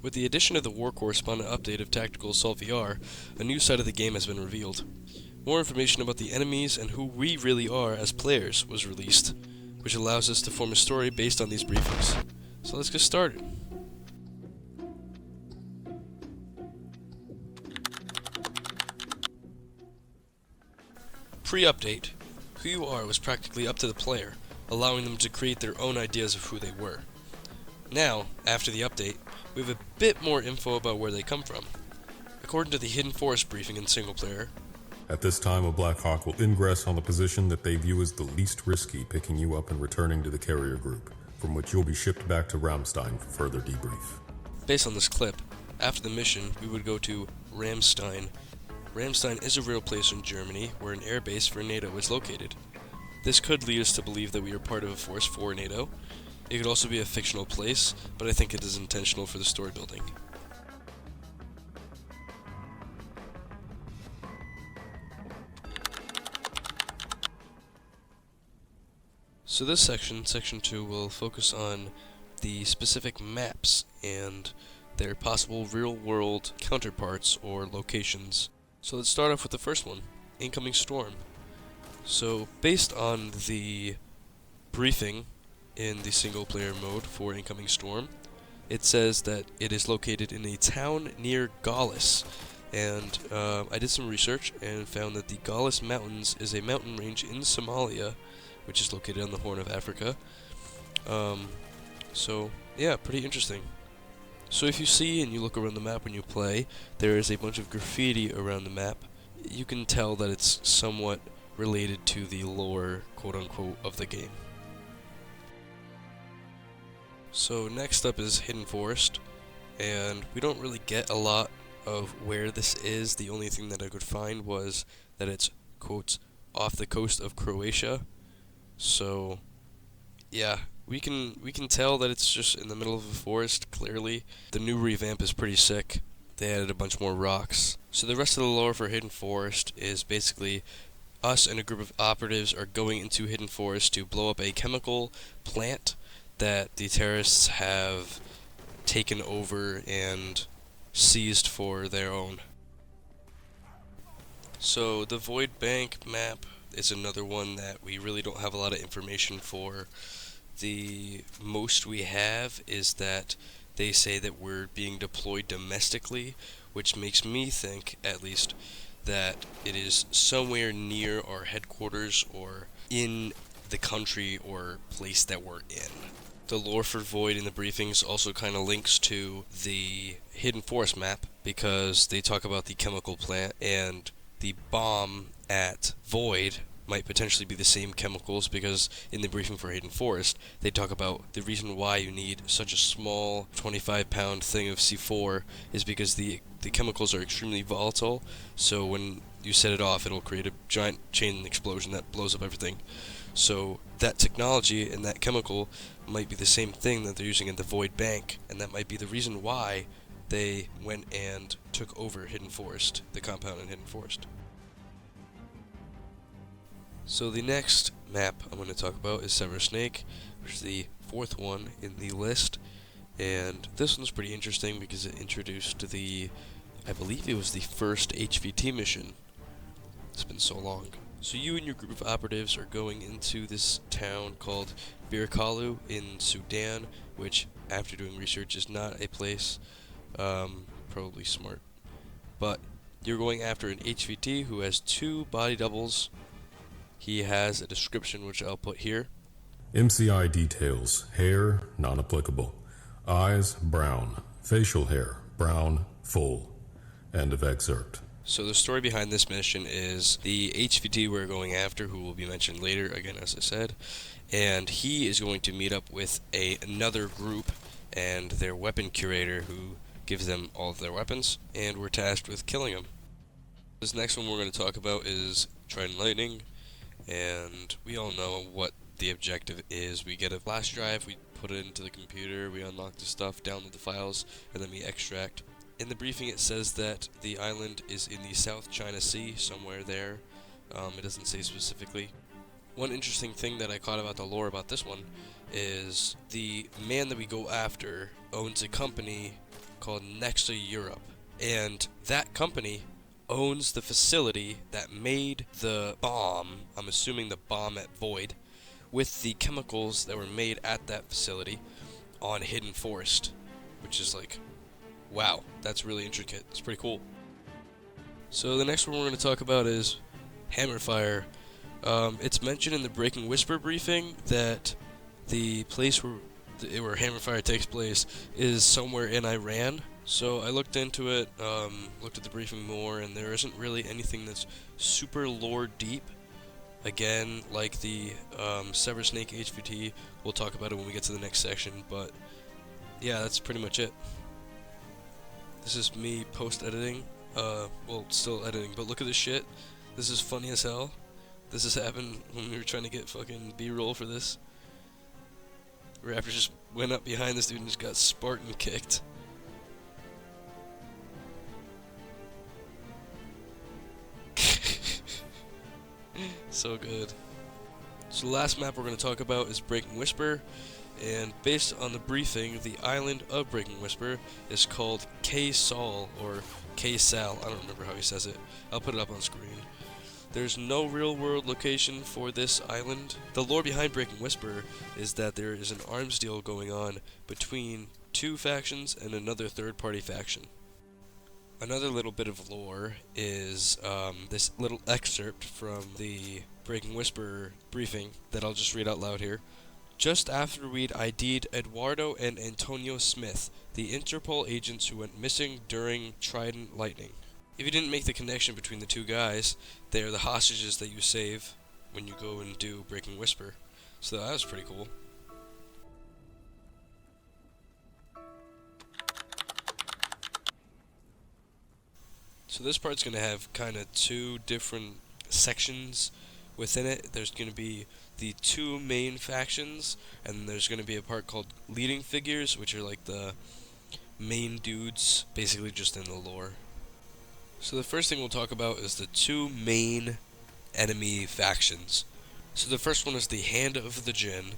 With the addition of the War Correspondent update of Tactical Assault VR, a new side of the game has been revealed. More information about the enemies and who we really are as players was released, which allows us to form a story based on these briefings. So let's get started. Pre-update. Who you are was practically up to the player, allowing them to create their own ideas of who they were. Now, after the update, we have a bit more info about where they come from. According to the Hidden Forest briefing in single player, at this time, a Black Hawk will ingress on the position that they view as the least risky, picking you up and returning to the carrier group, from which you'll be shipped back to Ramstein for further debrief. Based on this clip, after the mission, we would go to Ramstein. Ramstein is a real place in Germany where an airbase for NATO is located. This could lead us to believe that we are part of a force for NATO. It could also be a fictional place, but I think it is intentional for the story building. So this section, section 2, will focus on the specific maps and their possible real-world counterparts or locations. So let's start off with the first one, Incoming Storm. So based on the briefing in the single-player mode for Incoming Storm, it says that it is located in a town near Gaulis. And I did some research and found that the Gaulis Mountains is a mountain range in Somalia, which is located on the Horn of Africa. So yeah, pretty interesting. So if you see and you look around the map when you play, there is a bunch of graffiti around the map. You can tell that it's somewhat related to the lore, quote-unquote, of the game. So next up is Hidden Forest, and we don't really get a lot of where this is. The only thing that I could find was that it's, quotes, off the coast of Croatia. So yeah, we can tell that it's just in the middle of a forest, clearly. The new revamp is pretty sick. They added a bunch more rocks. So the rest of the lore for Hidden Forest is basically us and a group of operatives are going into Hidden Forest to blow up a chemical plant that the terrorists have taken over and seized for their own. So the Void Bank map is another one that we really don't have a lot of information for. The most we have is that they say that we're being deployed domestically, which makes me think, at least, that it is somewhere near our headquarters or in the country or place that we're in. The lore for Void in the briefings also kind of links to the Hidden Forest map because they talk about the chemical plant, and the bomb at Void might potentially be the same chemicals, because in the briefing for Hidden Forest they talk about the reason why you need such a small 25-pound thing of C4 is because the chemicals are extremely volatile, so when you set it off it'll create a giant chain explosion that blows up everything. So that technology and that chemical might be the same thing that they're using in the Void Bank, and that might be the reason why they went and took over Hidden Forest, the compound in Hidden Forest. So the next map I'm going to talk about is Sever Snake, which is the fourth one in the list, and this one's pretty interesting because it introduced I believe it was the first HVT mission. It's been so long. So you and your group of operatives are going into this town called Birkalu in Sudan, which, after doing research, is not a place. Probably smart. But you're going after an HVT who has 2 body doubles. He has a description which I'll put here. MCI details: hair, non-applicable. Eyes, brown. Facial hair, brown, full. End of excerpt. So the story behind this mission is the HVT we're going after, who will be mentioned later, again as I said, and he is going to meet up with another group and their weapon curator who gives them all of their weapons, and we're tasked with killing them. This next one we're going to talk about is Trident Lightning, and we all know what the objective is. We get a flash drive, we put it into the computer, we unlock the stuff, download the files, and then we extract. In the briefing it says that the island is in the South China Sea, somewhere there. It doesn't say specifically. One interesting thing that I caught about the lore about this one is the man that we go after owns a company called Nexa Europe, and that company owns the facility that made the bomb, I'm assuming the bomb at Void, with the chemicals that were made at that facility on Hidden Forest, which is like, wow, that's really intricate. It's pretty cool. So the next one we're going to talk about is Hammerfire. It's mentioned in the Breaking Whisper briefing that the place where Hammerfire takes place is somewhere in Iran. So I looked into it, looked at the briefing more, and there isn't really anything that's super lore deep. Again, like the Sever Snake HVT, we'll talk about it when we get to the next section, but yeah, that's pretty much it. This is me post-editing, well, still editing, but look at this shit. This is funny as hell. This has happened when we were trying to get fucking B-roll for this. Raptor just went up behind this dude and just got Spartan kicked. So good. So the last map we're going to talk about is Breaking Whisper, and based on the briefing, the island of Breaking Whisper is called K-Sal, or K-Sal, I don't remember how he says it. I'll put it up on screen. There's no real-world location for this island. The lore behind Breaking Whisper is that there is an arms deal going on between two factions and another third-party faction. Another little bit of lore is this little excerpt from the Breaking Whisper briefing that I'll just read out loud here. Just after we'd ID'd Eduardo and Antonio Smith, the Interpol agents who went missing during Trident Lightning. If you didn't make the connection between the two guys, they are the hostages that you save when you go and do Breaking Whisper. So that was pretty cool. So this part's going to have kind of two different sections within it. There's going to be the two main factions, and there's going to be a part called Leading Figures, which are like the main dudes, basically just in the lore. So the first thing we'll talk about is the two main enemy factions. So the first one is the Hand of the Jinn,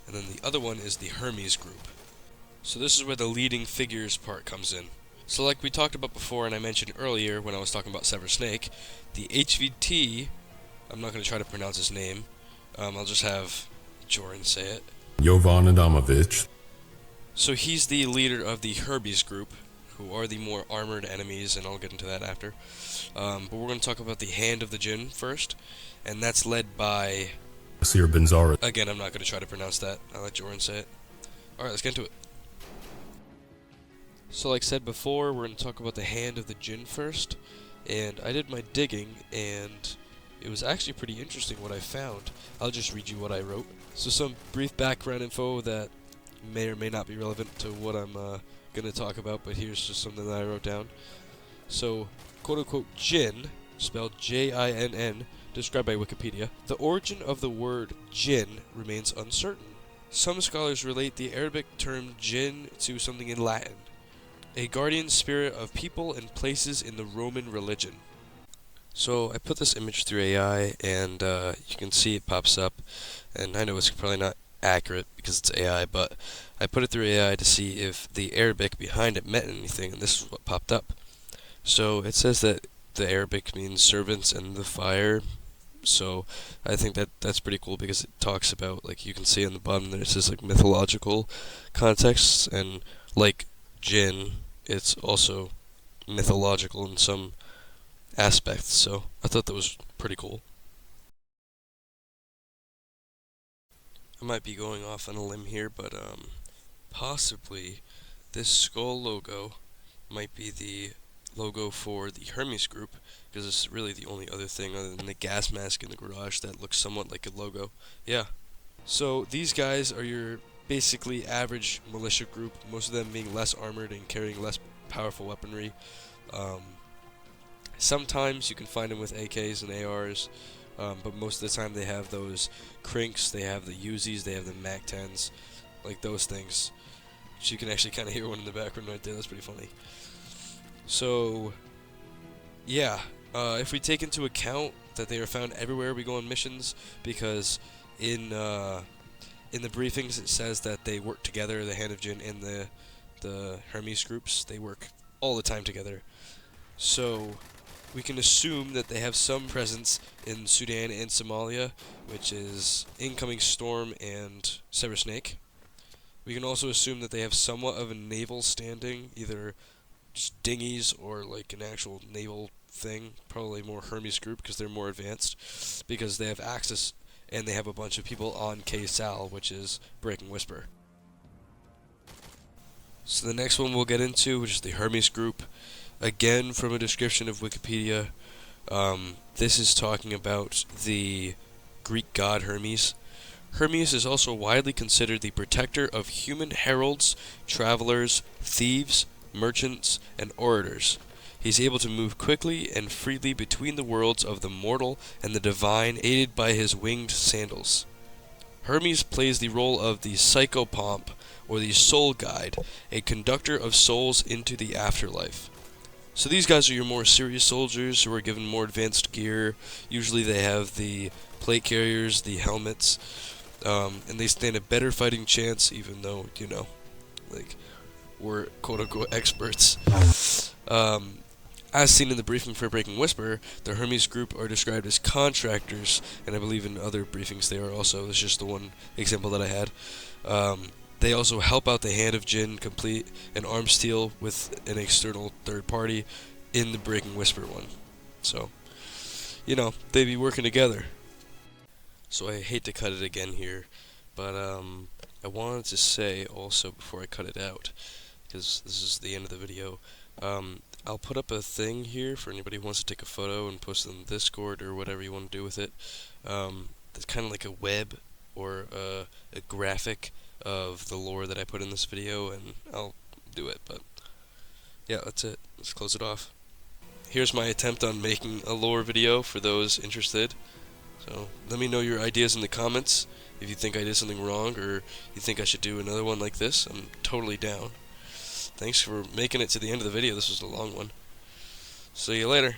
and then the other one is the Hermes group. So this is where the Leading Figures part comes in. So like we talked about before, and I mentioned earlier when I was talking about Sever Snake, the HVT, I'm not going to try to pronounce his name, I'll just have Joran say it. Jovan Adamovich. So he's the leader of the Hermes group, who are the more armored enemies, and I'll get into that after. But we're going to talk about the Hand of the Jinn first, and that's led by... Sir Benzara. Again, I'm not going to try to pronounce that. I'll let Joran say it. Alright, let's get into it. So like said before, we're going to talk about the Hand of the Jinn first, and I did my digging, and it was actually pretty interesting what I found. I'll just read you what I wrote. So some brief background info that may or may not be relevant to what I'm going to talk about, but here's just something that I wrote down. So, quote-unquote Jinn, spelled J-I-N-N, described by Wikipedia. The origin of the word jinn remains uncertain. Some scholars relate the Arabic term jinn to something in Latin, a guardian spirit of people and places in the Roman religion. So I put this image through AI, and you can see it pops up, and I know it's probably not accurate because it's AI, but I put it through AI to see if the Arabic behind it meant anything, and this is what popped up. So it says that the Arabic means servants and the fire, so I think that that's pretty cool because it talks about, like you can see on the bottom there, it says like mythological contexts, and like jinn, it's also mythological in some aspects, so I thought that was pretty cool. I might be going off on a limb here, but possibly this skull logo might be the logo for the Hermes group, because it's really the only other thing other than the gas mask in the garage that looks somewhat like a logo. Yeah. So these guys are your basically average militia group, most of them being less armored and carrying less powerful weaponry. Sometimes you can find them with AKs and ARs, but most of the time they have those crinks, they have the Uzis, they have the MAC-10s, like those things. So you can actually kind of hear one in the background right there, that's pretty funny. So, yeah, if we take into account that they are found everywhere we go on missions, because in the briefings it says that they work together, the Hand of Jinn and the the Hermes groups, they work all the time together. So we can assume that they have some presence in Sudan and Somalia, which is Incoming Storm and Cybersnake. We can also assume that they have somewhat of a naval standing, either just dinghies or like an actual naval thing. Probably more Hermes group because they're more advanced, because they have access and they have a bunch of people on K-Sal, which is Breaking Whisper. So the next one we'll get into, which is the Hermes group. Again, from a description of Wikipedia, this is talking about the Greek god Hermes. Hermes is also widely considered the protector of human heralds, travelers, thieves, merchants, and orators. He's able to move quickly and freely between the worlds of the mortal and the divine, aided by his winged sandals. Hermes plays the role of the psychopomp, or the soul guide, a conductor of souls into the afterlife. So these guys are your more serious soldiers who are given more advanced gear. Usually they have the plate carriers, the helmets, and they stand a better fighting chance, even though, like, we're quote-unquote experts. As seen in the briefing for Breaking Whisper, the Hermes group are described as contractors, and I believe in other briefings they are also. This is just the one example that I had. They also help out the Hand of Jinn complete an arms deal with an external third party in the Breaking Whisper one. So, they be working together. So I hate to cut it again here, but I wanted to say also before I cut it out, because this is the end of the video, I'll put up a thing here for anybody who wants to take a photo and post it in Discord or whatever you want to do with it. It's kind of like a web or a graphic of the lore that I put in this video, and I'll do it, but yeah, that's it. Let's close it off. Here's my attempt on making a lore video for those interested. So let me know your ideas in the comments. If you think I did something wrong or you think I should do another one like this, I'm totally down. Thanks for making it to the end of the video. This was a long one. See you later.